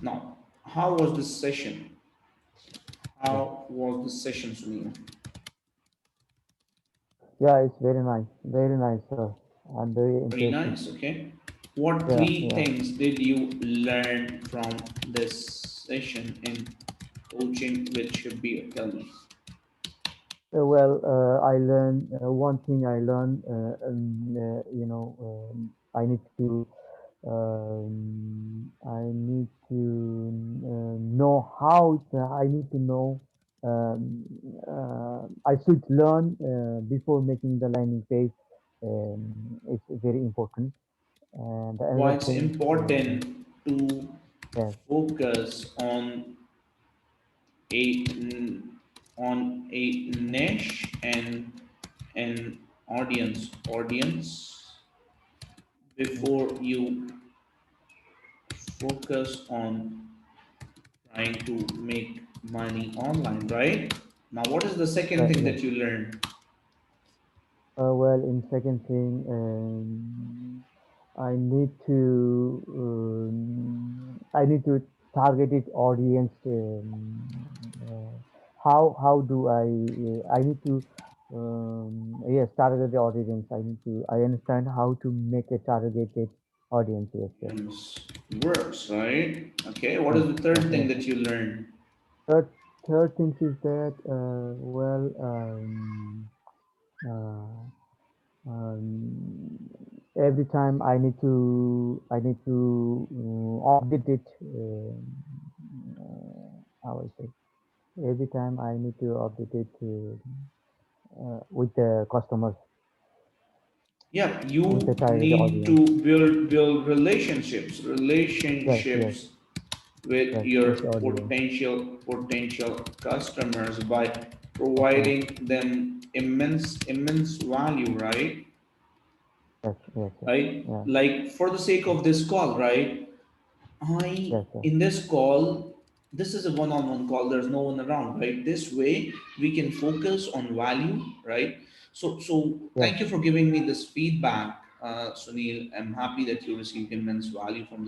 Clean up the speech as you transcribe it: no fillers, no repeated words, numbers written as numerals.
Now, how was this session? Yeah. How was this session, Sunil? Yeah, it's very nice, sir, and very Very interesting. nice, okay. What Yeah, three yeah. things did you learn from this session in coaching with Shabir? Tell me. I learned one thing. I learned, I need to, know how. I need to know. I should learn before making the landing page. It's very important. And Why another it's thing, important to yes, focus a on a niche and an audience yes, before you focus on trying to make money online, right? Now, what is the second thing yes. that you learned? In second thing, I need to target it audience. How do I need to yes, target the audience. I understand how to make a targeted audience. Yes, yes, Works, right? Okay, what yes, is the third thing yes. that you learned? Third third thing is that uh, um, every time I need to update it. How I say, every time I need to update it with the customers, Yeah, with the you target need audience. to build Yes, yes, relationships with yes, your with the audience. potential customers by Yes, yes, providing them immense value, right? yes, yes, yes. Right? Yeah, Like for the sake yes, of this call, right? I yes, yes, in this call, this is a one-on-one call. There's no one around, right? This way we can focus on value, right? So yes. thank you for giving me this feedback, Sunil. I'm happy that you received immense value from